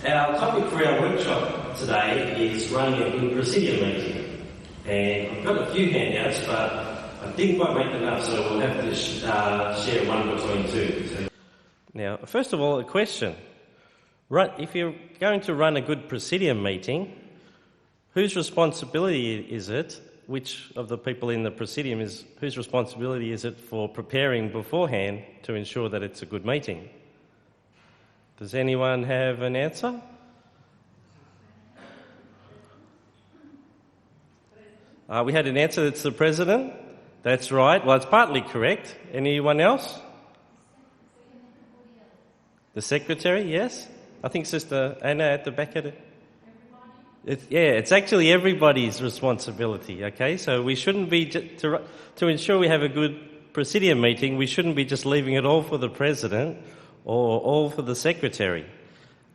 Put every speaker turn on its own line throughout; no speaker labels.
Our topic for our workshop today is running a good Praesidium meeting. And I've got a few handouts, but I didn't quite make enough, so we'll have to share one between two. Now, first of all, a question. If you're going to run a good Praesidium meeting, whose responsibility is it, which of the people in the Praesidium whose responsibility is it for preparing beforehand to ensure that it's a good meeting? Does anyone have an answer? We had an answer that's the President. That's right. Well, it's partly correct. Anyone else? The Secretary, yes. I think Sister Anna at the back of it. It's actually everybody's responsibility, okay? So we shouldn't be, to ensure we have a good Praesidium meeting, we shouldn't be just leaving it all for the President or all for the Secretary.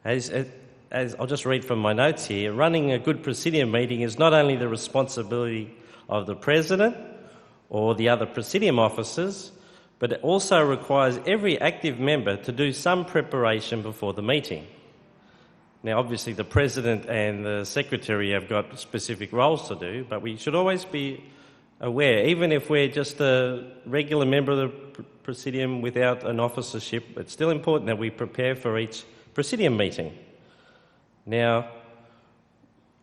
As I'll just read from my notes here, running a good Praesidium meeting is not only the responsibility of the President or the other Praesidium officers, but it also requires every active member to do some preparation before the meeting. Now, obviously, the President and the Secretary have got specific roles to do, but we should always be aware, even if we're just a regular member of the Praesidium without an officership, it's still important that we prepare for each Praesidium meeting. Now,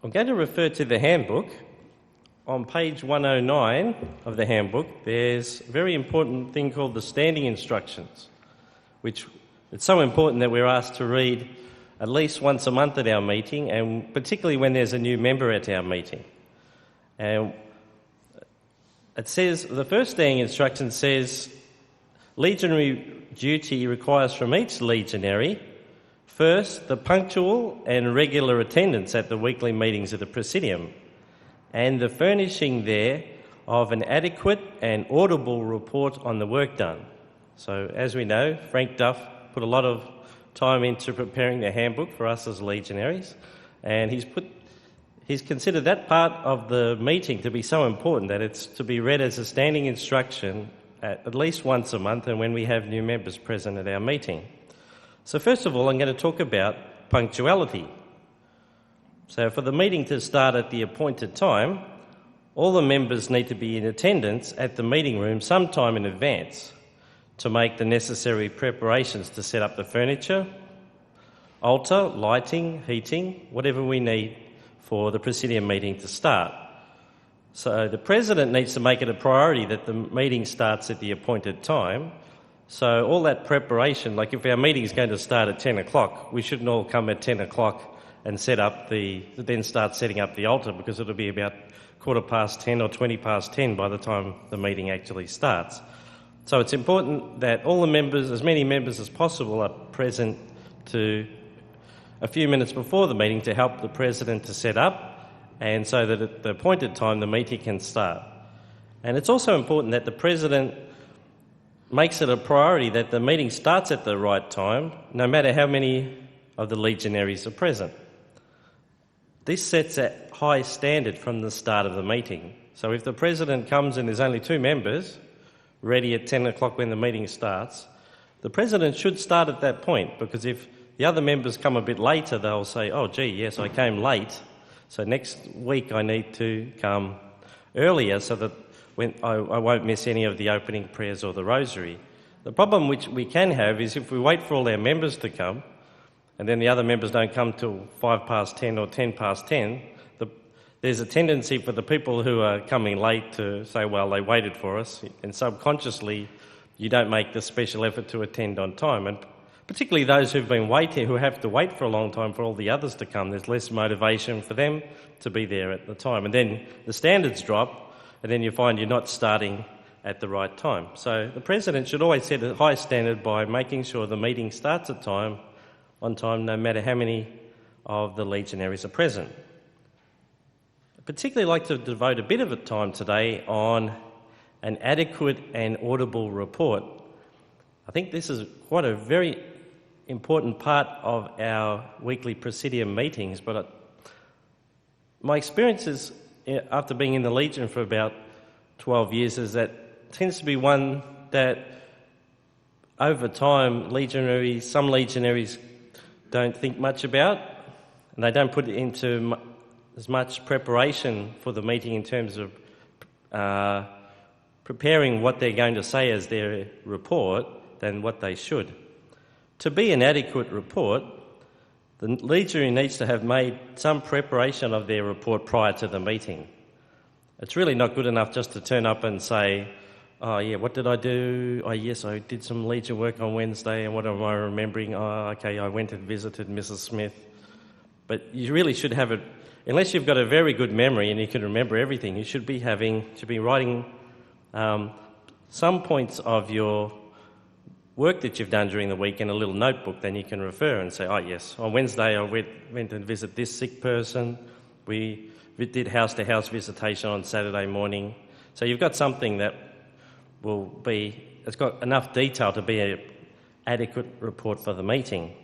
I'm going to refer to the handbook. On page 109 of the handbook, there's a very important thing called the standing instructions, which it's so important that we're asked to read at least once a month at our meeting, and particularly when there's a new member at our meeting. And it says, the first standing instruction says, legionary duty requires from each legionary, first, the punctual and regular attendance at the weekly meetings of the Praesidium, and the furnishing there of an adequate and audible report on the work done. So, as we know, Frank Duff put a lot of time into preparing the handbook for us as legionaries, and he's considered that part of the meeting to be so important that it's to be read as a standing instruction at least once a month and when we have new members present at our meeting. So first of all, I'm going to talk about punctuality. So for the meeting to start at the appointed time, all the members need to be in attendance at the meeting room sometime in advance to make the necessary preparations to set up the furniture, altar, lighting, heating, whatever we need for the Praesidium meeting to start. So the President needs to make it a priority that the meeting starts at the appointed time. So all that preparation, like if our meeting is going to start at 10 o'clock, we shouldn't all come at 10 o'clock and then start setting up the altar, because it'll be about 10:15 or 10:20 by the time the meeting actually starts. So it's important that all the members, as many members as possible, are present to a few minutes before the meeting to help the President to set up, and so that at the appointed time the meeting can start. And it's also important that the President makes it a priority that the meeting starts at the right time, no matter how many of the legionaries are present. This sets a high standard from the start of the meeting. So if the President comes and there's only 2 members ready at 10 o'clock when the meeting starts, the President should start at that point, because if the other members come a bit later, they'll say, oh, gee, yes, I came late, so next week I need to come earlier so that I won't miss any of the opening prayers or the rosary. The problem which we can have is if we wait for all our members to come, and then the other members don't come till 10:05 or 10:10, there's a tendency for the people who are coming late to say, well, they waited for us, and subconsciously you don't make the special effort to attend on time. And particularly those who've been waiting, who have to wait for a long time for all the others to come, there's less motivation for them to be there at the time. And then the standards drop, and then you find you're not starting at the right time. So the President should always set a high standard by making sure the meeting starts on time, no matter how many of the legionaries are present. I'd particularly like to devote a bit of time today on an adequate and audible report. I think this is quite a very important part of our weekly Praesidium meetings, but my experiences after being in the Legion for about 12 years is that tends to be one that over time some legionaries don't think much about, and they don't put it into as much preparation for the meeting in terms of preparing what they're going to say as their report than what they should. To be an adequate report, the legionary needs to have made some preparation of their report prior to the meeting. It's really not good enough just to turn up and say, oh yeah, what did I do? Oh yes, I did some Legion work on Wednesday, and what am I remembering? Oh okay, I went and visited Mrs. Smith. But you really should have it, unless you've got a very good memory and you can remember everything, you should be writing some points of your work that you've done during the week in a little notebook. Then you can refer and say, oh yes, on Wednesday I went and visited this sick person. We did house-to-house visitation on Saturday morning. So you've got something that it's got enough detail to be an adequate report for the meeting.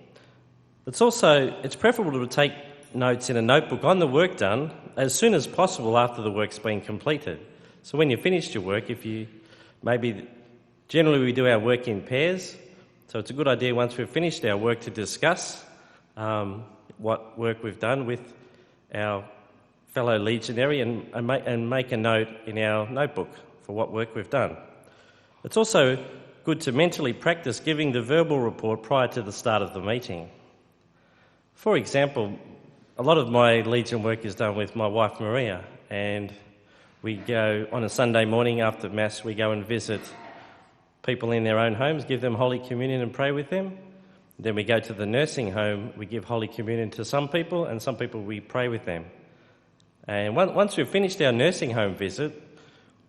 It's preferable to take notes in a notebook on the work done as soon as possible after the work's been completed. So when you've finished your work, generally we do our work in pairs, so it's a good idea once we've finished our work to discuss what work we've done with our fellow legionary and make a note in our notebook for what work we've done. It's also good to mentally practice giving the verbal report prior to the start of the meeting. For example, a lot of my Legion work is done with my wife Maria, and we go on a Sunday morning after Mass, we go and visit people in their own homes, give them Holy Communion and pray with them. Then we go to the nursing home, we give Holy Communion to some people, and some people we pray with them. And once we've finished our nursing home visit,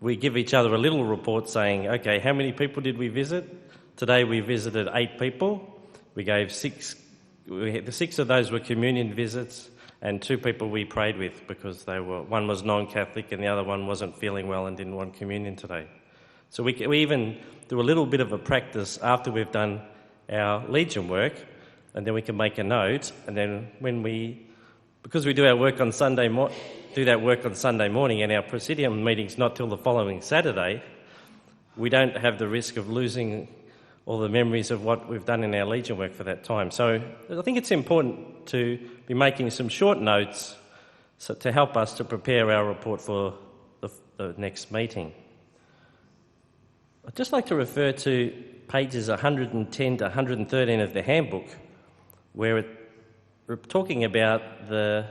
we give each other a little report saying, okay, how many people did we visit? Today we visited 8 people. We gave 6 of those were communion visits, and 2 people we prayed with because one was non-Catholic and the other one wasn't feeling well and didn't want communion today. So we even do a little bit of a practice after we've done our Legion work, and then we can make a note, and then because we do our work on Sunday morning and our Praesidium meeting's not till the following Saturday, we don't have the risk of losing all the memories of what we've done in our Legion work for that time. So I think it's important to be making some short notes to help us to prepare our report for the next meeting. I'd just like to refer to pages 110 to 113 of the handbook, where we're talking about the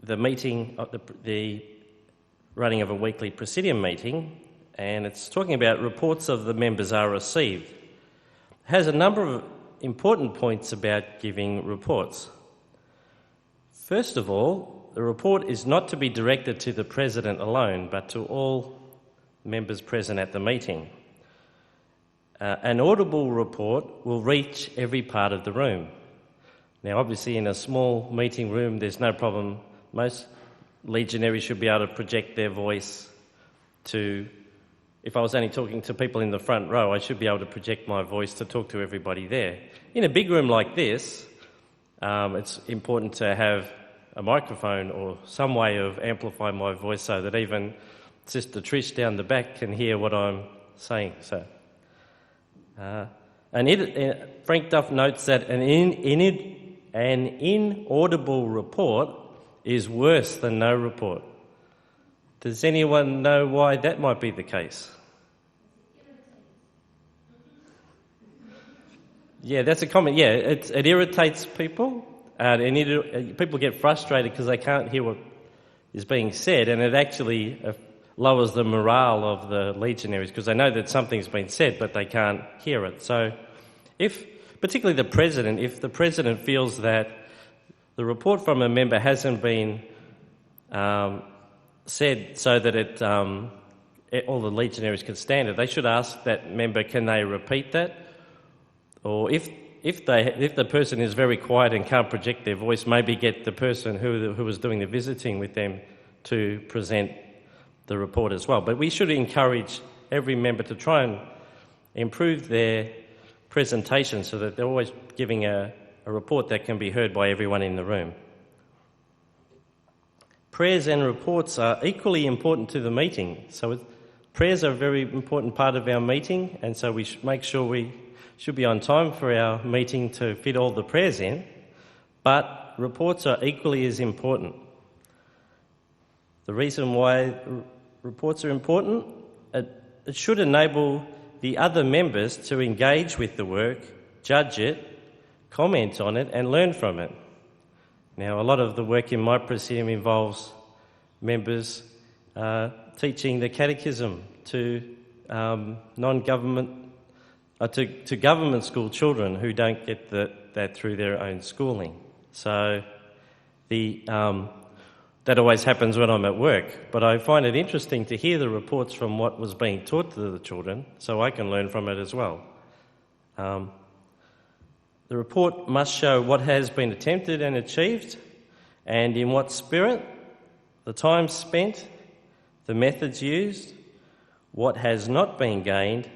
meeting, the running of a weekly Praesidium meeting, and it's talking about reports of the members are received. It has a number of important points about giving reports. First of all, the report is not to be directed to the President alone, but to all members present at the meeting. An audible report will reach every part of the room. Now, obviously, in a small meeting room, there's no problem. Most legionaries should be able to project their voice if I was only talking to people in the front row, I should be able to project my voice to talk to everybody there. In a big room like this, it's important to have a microphone or some way of amplifying my voice so that even Sister Trish down the back can hear what I'm saying. Frank Duff notes that an inaudible report is worse than no report. Does anyone know why that might be the case? Yeah, that's a comment. Yeah, it irritates people, and people get frustrated because they can't hear what is being said, and it actually lowers the morale of the legionaries because they know that something's been said, but they can't hear it. So, particularly the president, if the president feels that the report from a member hasn't been said so that all the legionaries can stand it, they should ask that member, can they repeat that? Or if the person is very quiet and can't project their voice, maybe get the person who was doing the visiting with them to present the report as well. But we should encourage every member to try and improve their presentation so that they're always giving a report that can be heard by everyone in the room. Prayers and reports are equally important to the meeting. So prayers are a very important part of our meeting, and so we should make sure we should be on time for our meeting to fit all the prayers in, but reports are equally as important. The reason why reports are important, it should enable the other members to engage with the work, judge it, comment on it and learn from it. Now, a lot of the work in my Praesidium involves members teaching the catechism to non-government, to government school children who don't get that through their own schooling. So that always happens when I'm at work, but I find it interesting to hear the reports from what was being taught to the children so I can learn from it as well. The report must show what has been attempted and achieved and in what spirit, the time spent, the methods used, what has not been gained,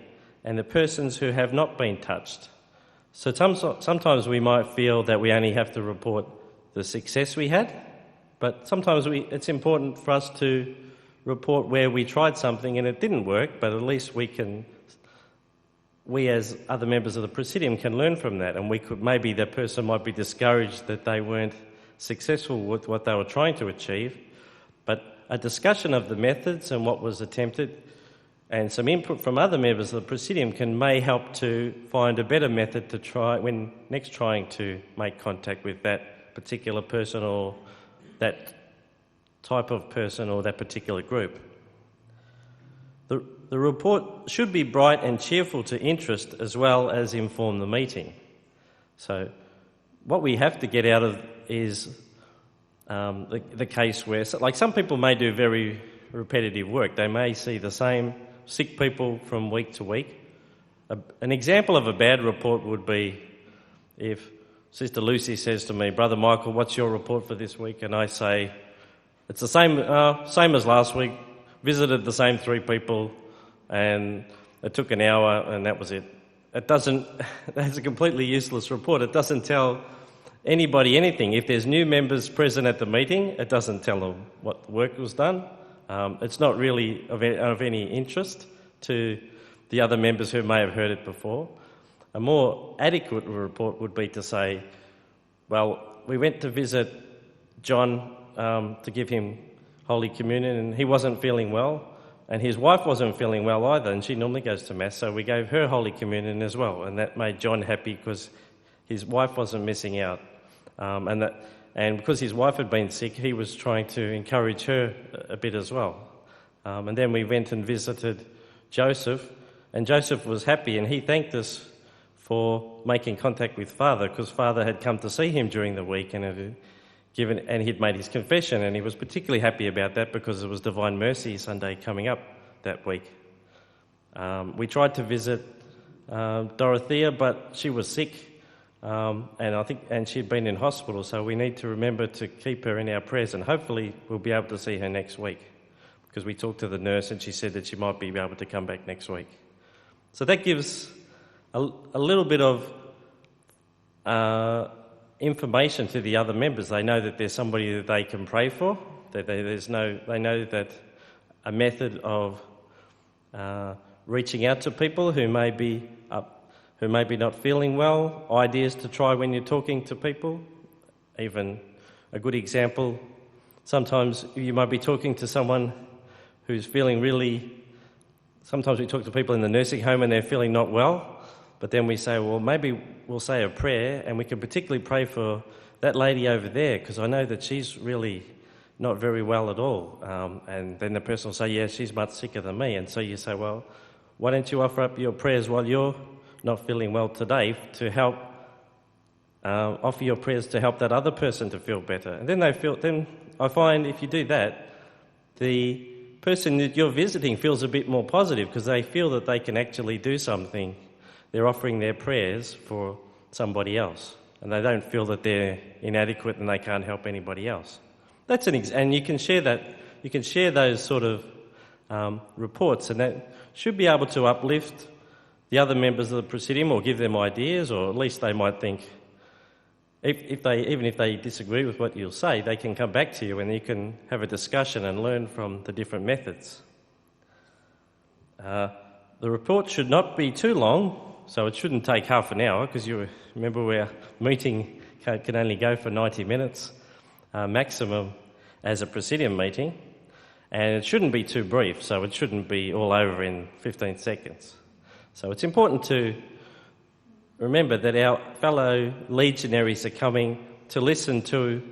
and the persons who have not been touched. So sometimes we might feel that we only have to report the success we had, but sometimes it's important for us to report where we tried something and it didn't work, but at least we as other members of the Praesidium can learn from that, and maybe that person might be discouraged that they weren't successful with what they were trying to achieve. But a discussion of the methods and what was attempted and some input from other members of the Praesidium may help to find a better method to try when next trying to make contact with that particular person or that type of person or that particular group. The report should be bright and cheerful to interest as well as inform the meeting. So what we have to get out of is the case where, like, some people may do very repetitive work. They may see the same sick people from week to week. An example of a bad report would be if Sister Lucy says to me, "Brother Michael, what's your report for this week?" And I say, "It's the same as last week, visited the same 3 people, and it took an hour and that was it." That's a completely useless report. It doesn't tell anybody anything. If there's new members present at the meeting, it doesn't tell them what work was done. It's not really of any interest to the other members who may have heard it before. A more adequate report would be to say, well, we went to visit John to give him Holy Communion and he wasn't feeling well. And his wife wasn't feeling well either, and she normally goes to Mass, so we gave her Holy Communion as well, and that made John happy because his wife wasn't missing out. And because his wife had been sick, he was trying to encourage her a bit as well. And then we went and visited Joseph, and Joseph was happy, and he thanked us for making contact with Father, because Father had come to see him during the week and he'd made his confession, and he was particularly happy about that because it was Divine Mercy Sunday coming up that week. We tried to visit Dorothea, but she was sick, and she'd been in hospital, so we need to remember to keep her in our prayers, and hopefully we'll be able to see her next week, because we talked to the nurse and she said that she might be able to come back next week. So that gives a little bit of information to the other members. They know that there's somebody that they can pray for. That they know that a method of reaching out to people who may be not feeling well, ideas to try when you're talking to people. Even a good example, sometimes you might be talking to someone who's feeling sometimes we talk to people in the nursing home and they're feeling not well, but then we say, well, maybe we'll say a prayer and we can particularly pray for that lady over there because I know that she's really not very well at all. And then the person will say, yeah, she's much sicker than me. And so you say, well, why don't you offer up your prayers while you're not feeling well today to help, offer your prayers to help that other person to feel better. And then I find if you do that, the person that you're visiting feels a bit more positive because they feel that they can actually do something. They're offering their prayers for somebody else, and they don't feel that they're inadequate and they can't help anybody else. That's and you can share that. You can share those sort of reports, and that should be able to uplift the other members of the Praesidium or give them ideas, or at least they might think, even if they disagree with what you'll say, they can come back to you and you can have a discussion and learn from the different methods. The report should not be too long, so it shouldn't take half an hour, because you remember our meeting can only go for 90 minutes maximum as a Praesidium meeting, and it shouldn't be too brief, so it shouldn't be all over in 15 seconds. So it's important to remember that our fellow legionaries are coming to listen to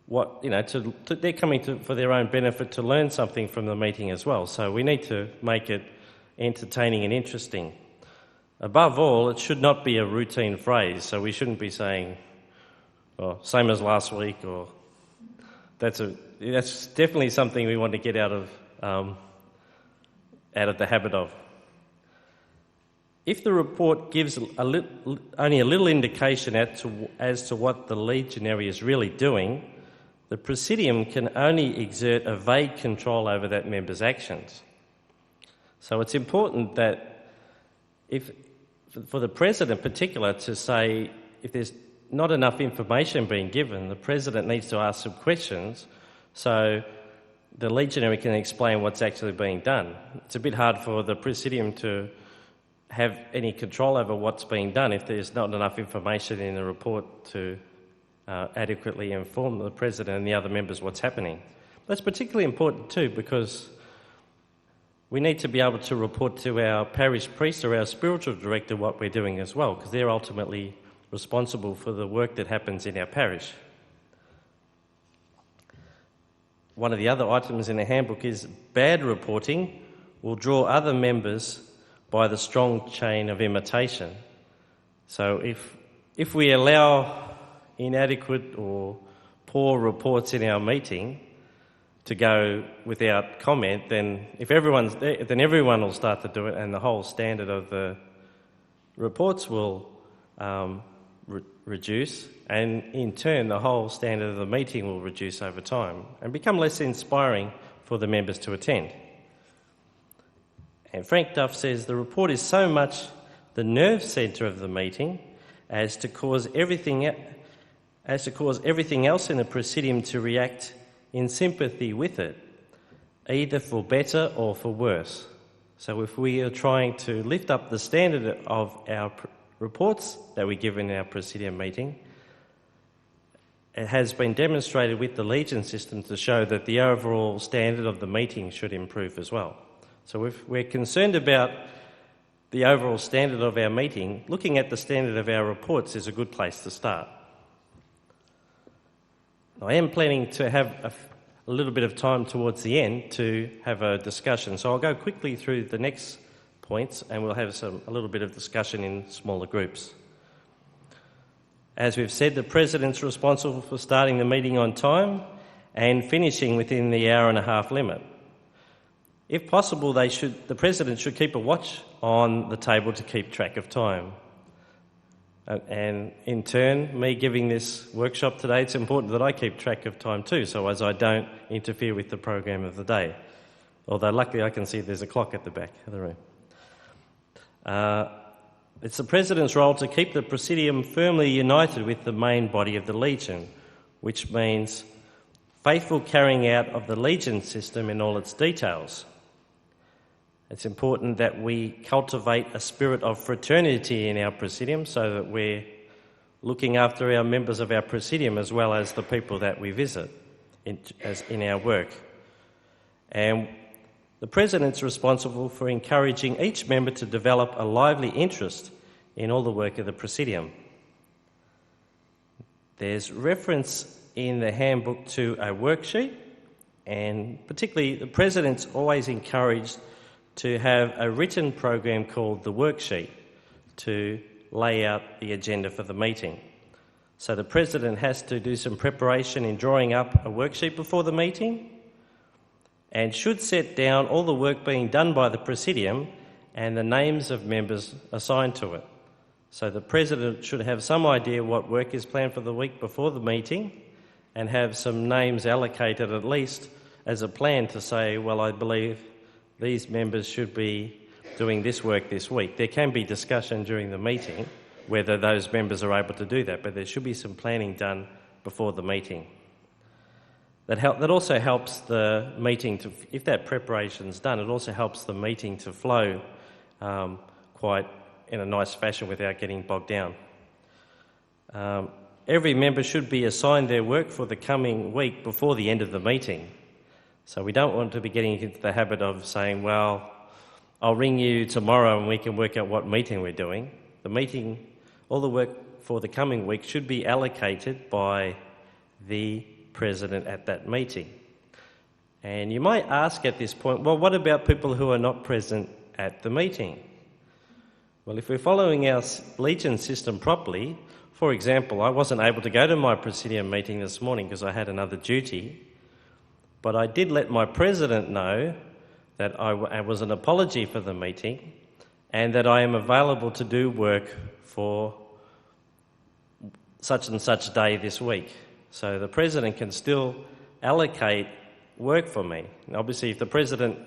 what, they're coming for their own benefit, to learn something from the meeting as well. So we need to make it entertaining and interesting. Above all, it should not be a routine phrase, so we shouldn't be saying, "Oh, same as last week," or that's definitely something we want to get out of the habit of. If the report gives only a little indication as to what the legionary is really doing, the Praesidium can only exert a vague control over that member's actions. So it's important that for the President in particular to say, if there's not enough information being given, the President needs to ask some questions so the legionary can explain what's actually being done. It's a bit hard for the Praesidium to have any control over what's being done if there's not enough information in the report to adequately inform the President and the other members what's happening. That's particularly important too, because we need to be able to report to our parish priest or our spiritual director what we're doing as well, because they're ultimately responsible for the work that happens in our parish. One of the other items in the handbook is bad reporting will draw other members by the strong chain of imitation. So if we allow inadequate or poor reports in our meeting to go without comment, then if everyone's there, then everyone will start to do it, and the whole standard of the reports will reduce, and in turn the whole standard of the meeting will reduce over time and become less inspiring for the members to attend. And Frank Duff says the report is so much the nerve centre of the meeting as to cause everything else in the Praesidium to react in sympathy with it, either for better or for worse. So if we are trying to lift up the standard of our reports that we give in our Praesidium meeting, it has been demonstrated with the Legion system to show that the overall standard of the meeting should improve as well. So if we're concerned about the overall standard of our meeting, looking at the standard of our reports is a good place to start. I am planning to have a little bit of time towards the end to have a discussion, so I'll go quickly through the next points and we'll have a little bit of discussion in smaller groups. As we've said, the President's responsible for starting the meeting on time and finishing within the hour-and-a-half limit. If possible, the President should keep a watch on the table to keep track of time. And in turn, me giving this workshop today, it's important that I keep track of time too, so as I don't interfere with the program of the day. Although luckily I can see there's a clock at the back of the room. It's the President's role to keep the Praesidium firmly united with the main body of the Legion, which means faithful carrying out of the Legion system in all its details. It's important that we cultivate a spirit of fraternity in our Praesidium so that we're looking after our members of our Praesidium as well as the people that we visit in our work. And the President's responsible for encouraging each member to develop a lively interest in all the work of the Praesidium. There's reference in the handbook to a worksheet, and particularly the President's always encouraged to have a written program called the worksheet to lay out the agenda for the meeting. So the President has to do some preparation in drawing up a worksheet before the meeting and should set down all the work being done by the Praesidium and the names of members assigned to it. So the President should have some idea what work is planned for the week before the meeting and have some names allocated at least as a plan to say, well, I believe these members should be doing this work this week. There can be discussion during the meeting whether those members are able to do that, but there should be some planning done before the meeting. That also helps the meeting to, if that preparation's done, it also helps the meeting to flow quite in a nice fashion without getting bogged down. Every member should be assigned their work for the coming week before the end of the meeting. So we don't want to be getting into the habit of saying, well, I'll ring you tomorrow and we can work out what meeting we're doing. The meeting, all the work for the coming week should be allocated by the president at that meeting. And you might ask at this point, well, what about people who are not present at the meeting? Well, if we're following our Legion system properly, for example, I wasn't able to go to my Praesidium meeting this morning because I had another duty, but I did let my president know that I was an apology for the meeting and that I am available to do work for such and such day this week. So the president can still allocate work for me. And obviously, if the president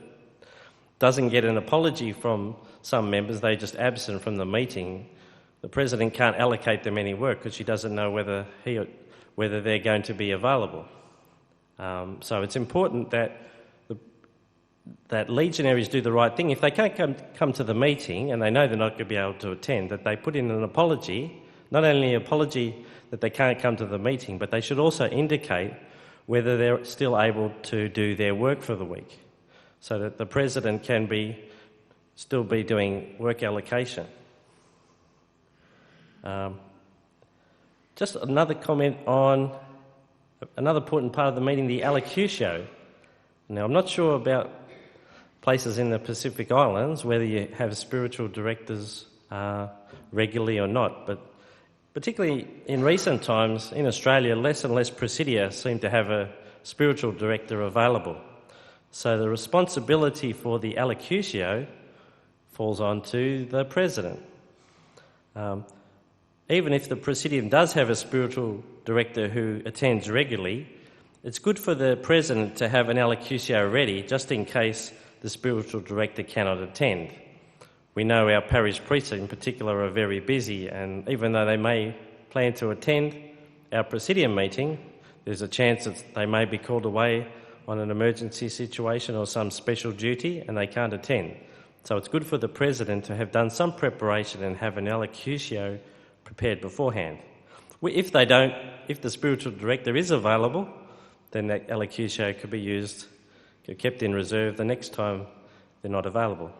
doesn't get an apology from some members, they just absent from the meeting, the president can't allocate them any work because she doesn't know whether they're going to be available. So it's important that legionaries do the right thing. If they can't come to the meeting and they know they're not going to be able to attend, that they put in an apology, not only an apology that they can't come to the meeting, but they should also indicate whether they're still able to do their work for the week, so that the president can still be doing work allocation. Just another comment on another important part of the meeting, the allocutio. Now, I'm not sure about places in the Pacific Islands, whether you have spiritual directors regularly or not, but particularly in recent times in Australia, less and less presidia seem to have a spiritual director available. So the responsibility for the allocutio falls onto the president. Even if the Praesidium does have a spiritual director who attends regularly, it's good for the president to have an allocutio ready just in case the spiritual director cannot attend. We know our parish priests in particular are very busy, and even though they may plan to attend our Praesidium meeting, there's a chance that they may be called away on an emergency situation or some special duty and they can't attend. So it's good for the president to have done some preparation and have an allocutio prepared beforehand. If the spiritual director is available, then that allocutio could be used, kept in reserve the next time they're not available.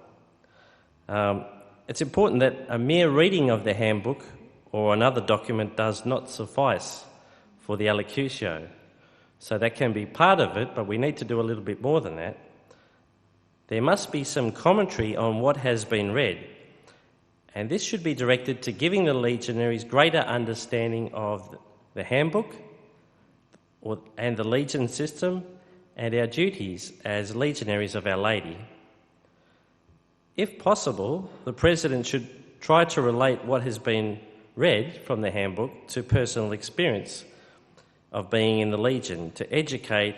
It's important that a mere reading of the handbook or another document does not suffice for the allocutio. So that can be part of it, but we need to do a little bit more than that. There must be some commentary on what has been read, and this should be directed to giving the legionaries greater understanding of the handbook and the legion system and our duties as legionaries of Our Lady. If possible, the president should try to relate what has been read from the handbook to personal experience of being in the Legion, to educate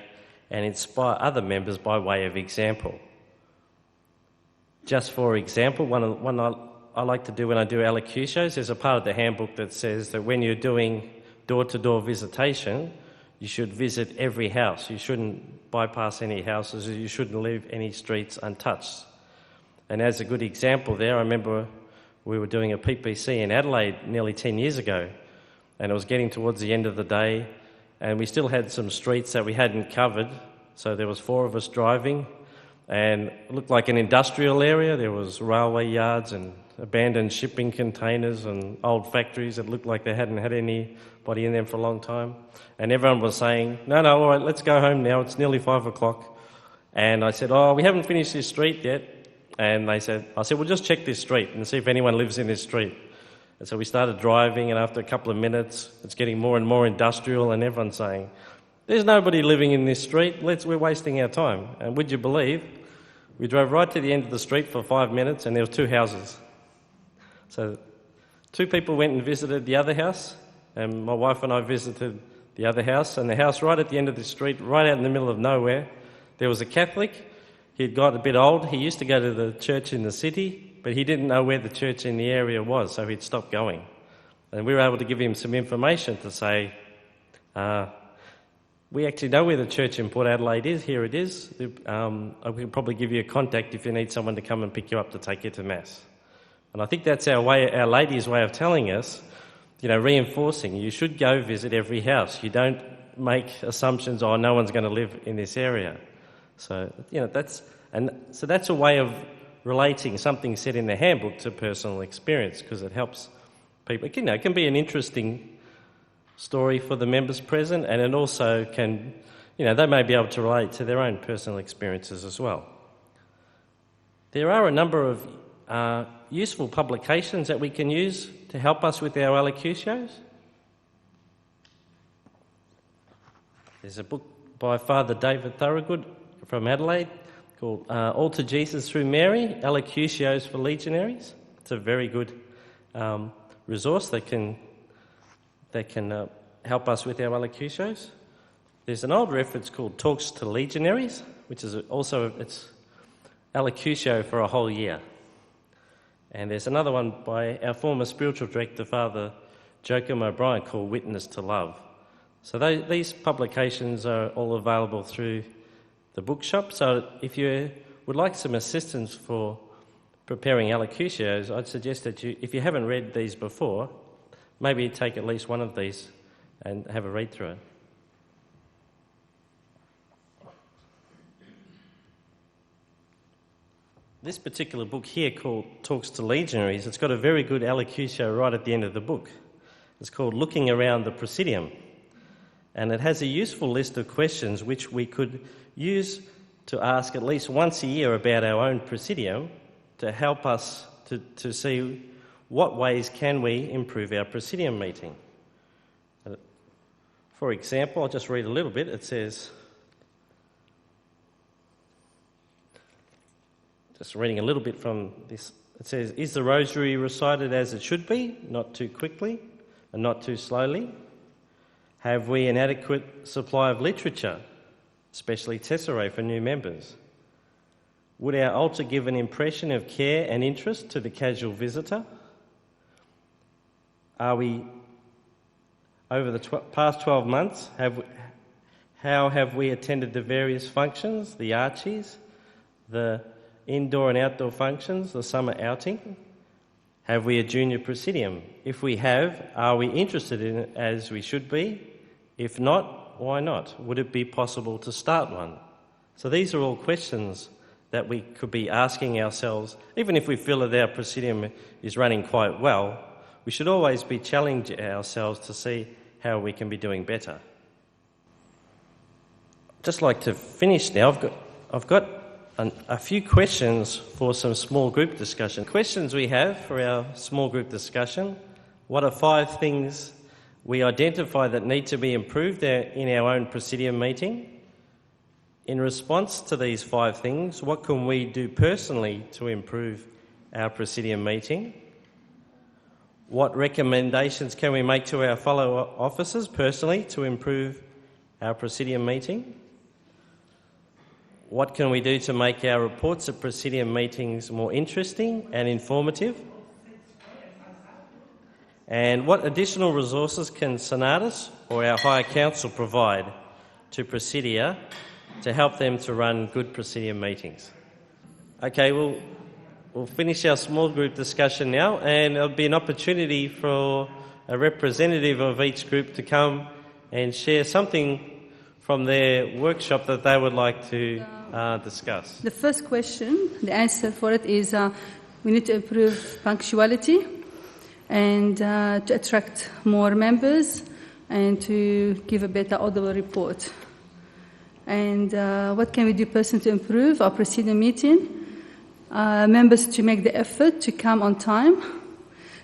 and inspire other members by way of example. Just for example, one I like to do when I do allocutios, there's a part of the handbook that says that when you're doing door-to-door visitation, you should visit every house. You shouldn't bypass any houses, you shouldn't leave any streets untouched. And as a good example there, I remember we were doing a PPC in Adelaide nearly 10 years ago, and it was getting towards the end of the day, and we still had some streets that we hadn't covered, so there was 4 of us driving, and it looked like an industrial area. There was railway yards and abandoned shipping containers and old factories that looked like they hadn't had anybody in them for a long time. And everyone was saying, no, all right, let's go home now. It's nearly 5 o'clock. And I said, we haven't finished this street yet. And I said, well, just check this street and see if anyone lives in this street. And so we started driving, and after a couple of minutes, it's getting more and more industrial, and everyone's saying, there's nobody living in this street. We're wasting our time. And would you believe, we drove right to the end of the street for 5 minutes, and there were 2 houses. So 2 people went and visited the other house, and my wife and I visited the other house, and the house right at the end of the street, right out in the middle of nowhere, there was a Catholic. He'd got a bit old. He used to go to the church in the city, but he didn't know where the church in the area was, so he'd stopped going. And we were able to give him some information to say, we actually know where the church in Port Adelaide is. Here it is. I can probably give you a contact if you need someone to come and pick you up to take you to Mass. And I think that's our lady's way of telling us, reinforcing, you should go visit every house. You don't make assumptions, no one's going to live in this area. So, that's a way of relating something said in the handbook to personal experience, because it helps people. It can be an interesting story for the members present, and it also can, they may be able to relate to their own personal experiences as well. There are a number of useful publications that we can use to help us with our allocutions. There's a book by Father David Thorogood from Adelaide called All to Jesus Through Mary, Allocutios for Legionaries. It's a very good resource that can help us with our allocutios. There's an old reference called Talks to Legionaries, which is it's allocutio for a whole year. And there's another one by our former spiritual director, Father Joachim O'Brien, called Witness to Love. So these publications are all available through the bookshop. So if you would like some assistance for preparing allocutios, I'd suggest that if you haven't read these before, maybe take at least one of these and have a read through it. This particular book here, called Talks to Legionaries, it's got a very good allocutio right at the end of the book. It's called Looking Around the Praesidium. And it has a useful list of questions which we could use to ask at least once a year about our own Praesidium to help us to see what ways can we improve our Praesidium meeting. For example, I'll just read a little bit. It says, just reading a little bit from this, it says, is the rosary recited as it should be, not too quickly and not too slowly? Have we an adequate supply of literature, especially Tesserae for new members? Would our altar give an impression of care and interest to the casual visitor? Are we, over the past 12 months, how have we attended the various functions, the archies, the indoor and outdoor functions, the summer outing? Have we a junior Praesidium? If we have, are we interested in it as we should be? If not, why not? Would it be possible to start one? So these are all questions that we could be asking ourselves. Even if we feel that our Praesidium is running quite well, we should always be challenging ourselves to see how we can be doing better. I'd just like to finish now. I've got a few questions for some small group discussion. Questions we have for our small group discussion. What are 5 things we identify that need to be improved in our own Praesidium meeting? In response to these 5 things, what can we do personally to improve our Praesidium meeting? What recommendations can we make to our fellow officers personally to improve our Praesidium meeting? What can we do to make our reports at Praesidium meetings more interesting and informative? And what additional resources can Senatus or our Higher Council provide to Praesidia to help them to run good Praesidium meetings? Okay, we'll finish our small group discussion now, and there'll be an opportunity for a representative of each group to come and share something from their workshop that they would like to discuss.
The first question, the answer for it is we need to improve punctuality and to attract more members and to give a better audible report. And what can we do personally to improve our Praesidium meeting? Members to make the effort to come on time,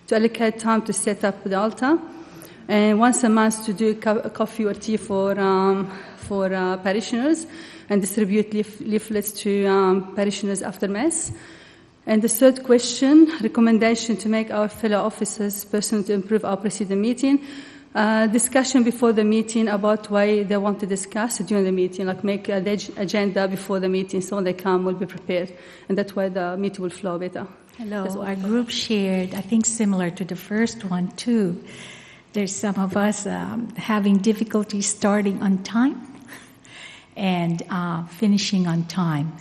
to allocate time to set up the altar, and once a month to do a coffee or tea for parishioners and distribute leaflets to parishioners after Mass. And the third question, recommendation to make our fellow officers personally to improve our Praesidium meeting. Discussion before the meeting about why they want to discuss during the meeting, like make an agenda before the meeting so when they come will be prepared, and that's why the meeting will flow better.
Hello, our group shared, I think similar to the first one too. There's some of us having difficulty starting on time and finishing on time,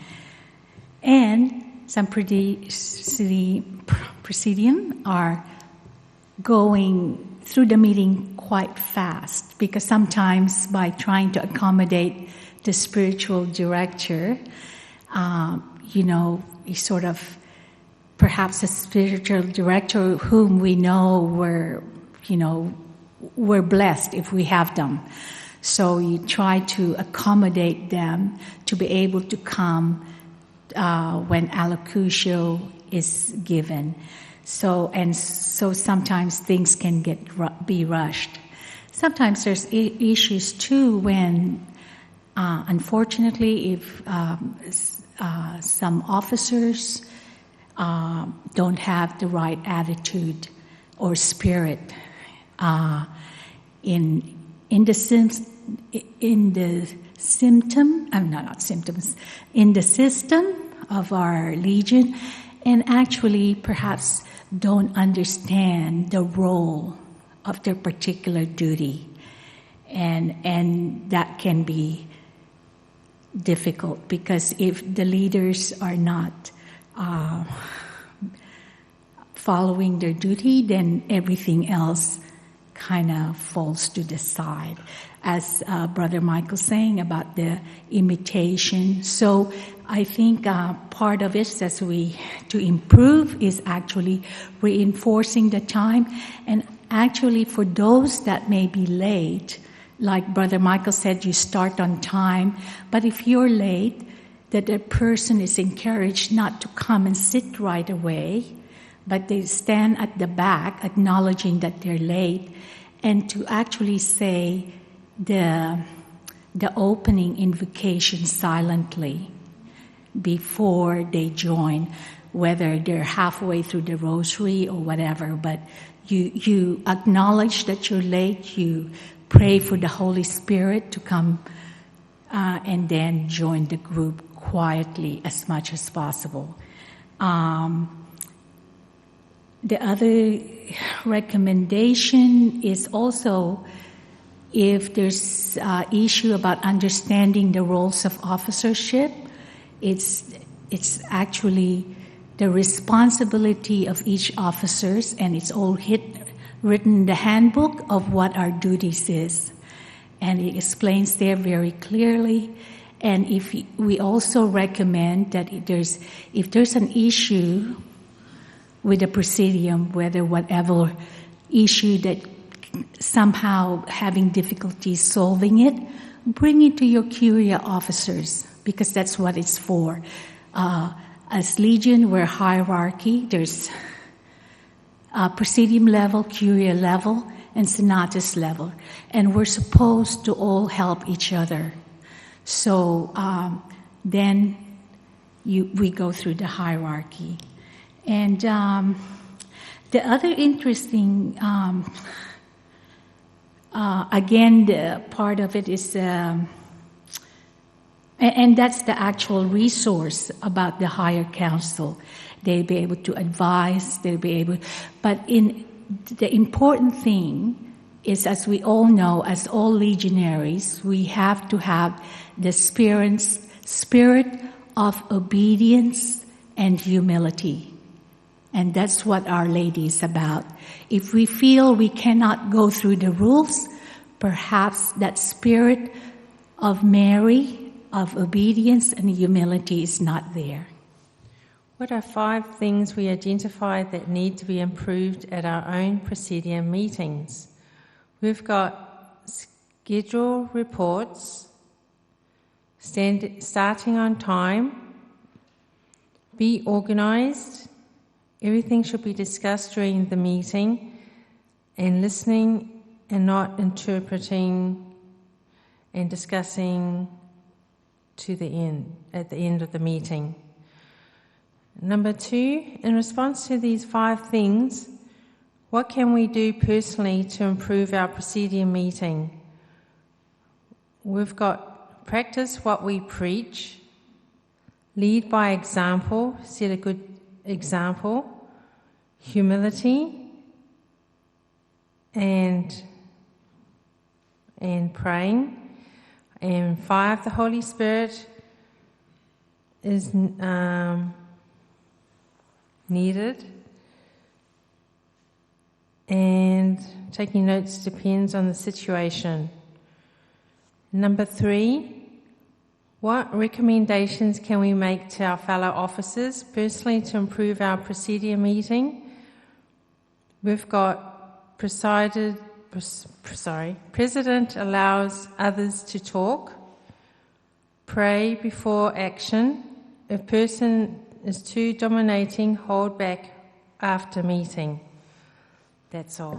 and some pretty silly Praesidium are going through the meeting quite fast, because sometimes by trying to accommodate the spiritual director, sort of perhaps a spiritual director whom we know we're blessed if we have them. So you try to accommodate them to be able to come when allocutio is given. So sometimes things can be rushed. Sometimes there's issues too when, unfortunately, if some officers don't have the right attitude or spirit in the system of our legion, and actually perhaps don't understand the role of their particular duty, and that can be difficult, because if the leaders are not following their duty, then everything else kind of falls to the side. As Brother Michael's saying about the imitation. So I think part of it to improve is actually reinforcing the time. And actually for those that may be late, like Brother Michael said, you start on time. But if you're late, that a person is encouraged not to come and sit right away, but they stand at the back acknowledging that they're late, and to actually say the opening invocation silently before they join, whether they're halfway through the rosary or whatever. But you acknowledge that you're late, you pray for the Holy Spirit to come and then join the group quietly as much as possible. The other recommendation is also, if there's issue about understanding the roles of officership, it's actually the responsibility of each officer, and it's all written in the handbook of what our duties is. And it explains there very clearly. And if we also recommend that if there's an issue with the Praesidium, whether whatever issue that somehow having difficulty solving it, bring it to your curia officers, because that's what it's for. As Legion, we're hierarchy. There's Praesidium level, curia level, and Senatus level. And we're supposed to all help each other. So then we go through the hierarchy. And the other interesting, again, the part of it is, and that's the actual resource about the higher council. They'll be able to advise, but the important thing is, as we all know, as all legionaries, we have to have the spirit of obedience and humility. And that's what Our Lady is about. If we feel we cannot go through the rules, perhaps that spirit of Mary, of obedience and humility is not there.
What are 5 things we identify that need to be improved at our own Praesidium meetings? We've got schedule reports, starting on time, be organised. Everything should be discussed during the meeting, and listening and not interpreting and discussing at the end of the meeting. Number 2, in response to these 5 things, what can we do personally to improve our Praesidium meeting? We've got practice what we preach, lead by example, set a good example, humility, and praying, and fire of the Holy Spirit is needed. and taking notes depends on the situation. Number 3, what recommendations can we make to our fellow officers, firstly to improve our Praesidium meeting? We've got President allows others to talk. Pray before action. If person is too dominating, hold back after meeting. That's all.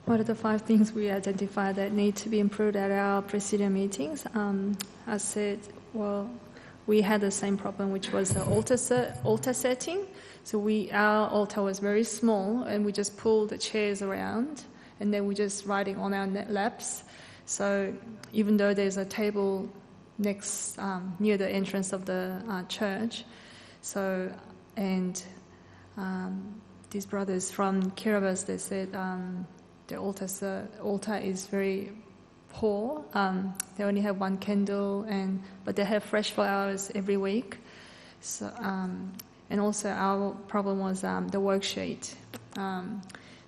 What are the 5 things we identify that need to be improved at our Praesidium meetings? I said, we had the same problem, which was the altar setting. So our altar was very small, and we just pulled the chairs around, and then we're just writing on our laps. So even though there's a table next near the entrance of the church, these brothers from Kiribati, they said the altar is very poor. They only have 1 candle, but they have fresh flowers every week. So, and also our problem was the worksheet.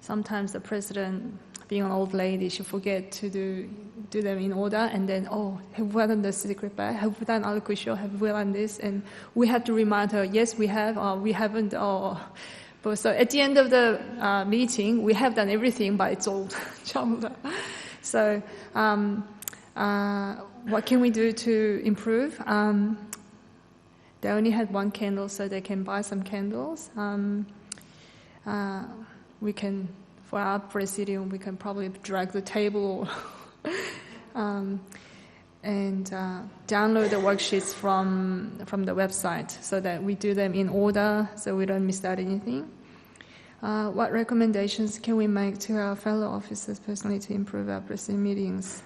Sometimes the president, being an old lady, she forget to do them in order, and then, have we done the secret bag? Have we done Alakusho? Have we done this? And we have to remind her, yes, we have, or we haven't, or... But so at the end of the meeting, we have done everything, but it's all jumbled up. So what can we do to improve? They only had 1 candle, so they can buy some candles. We can, for our Praesidium, we can probably drag the table and download the worksheets from the website so that we do them in order so we don't miss out anything. What recommendations can we make to our fellow officers personally to improve our Praesidium meetings?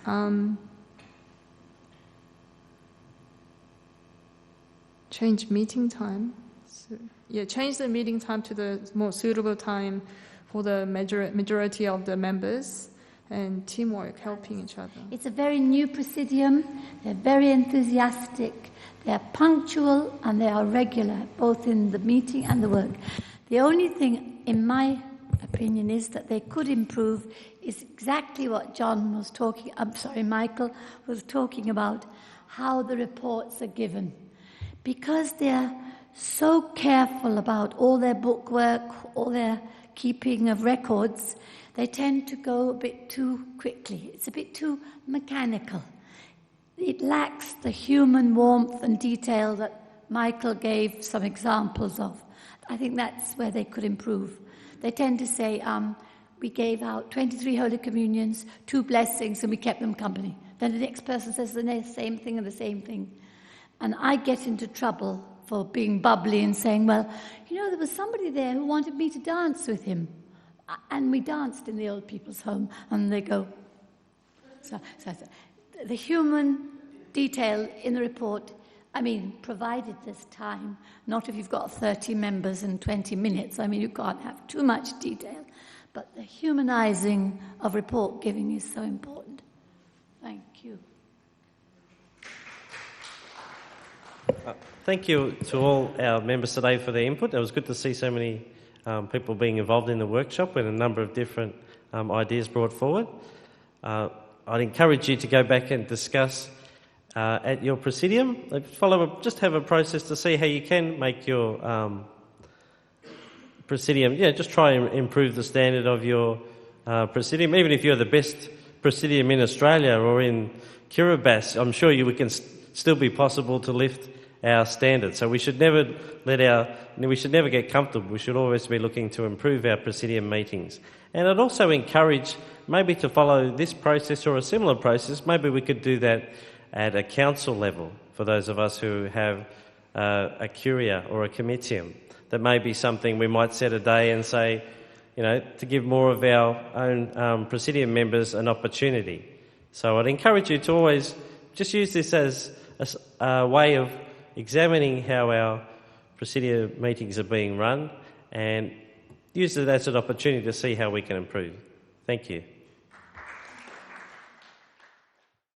Change meeting time. Change the meeting time to the more suitable time for the majority of the members, and teamwork, helping each other.
It's a very new Praesidium. They're very enthusiastic. They're punctual and they are regular, both in the meeting and the work. The only thing, in my opinion, is that they could improve is exactly what Michael was talking about, how the reports are given. Because they're so careful about all their bookwork, all their keeping of records, they tend to go a bit too quickly. It's a bit too mechanical. It lacks the human warmth and detail that Michael gave some examples of. I think that's where they could improve. They tend to say, we gave out 23 Holy Communions, 2 blessings, and we kept them company. Then the next person says the same thing and the same thing. And I get into trouble for being bubbly and saying, well, there was somebody there who wanted me to dance with him. And we danced in the old people's home, and they go. So the human detail in the report, provided there's time, not if you've got 30 members and 20 minutes. You can't have too much detail. But the humanizing of report giving is so important. Thank you.
Thank you to all our members today for their input. It was good to see so many people being involved in the workshop with a number of different ideas brought forward. I'd encourage you to go back and discuss at your Praesidium. Just have a process to see how you can make your Praesidium. Just try and improve the standard of your Praesidium. Even if you're the best Praesidium in Australia or in Kiribati, I'm sure it can still be possible to lift our standards. So we should never get comfortable. We should always be looking to improve our Praesidium meetings. And I'd also encourage maybe to follow this process or a similar process. Maybe we could do that at a council level for those of us who have a curia or a comitium. That may be something we might set a day and say, to give more of our own Praesidium members an opportunity. So I'd encourage you to always just use this as a way of examining how our Praesidium meetings are being run and use it as an opportunity to see how we can improve. Thank you.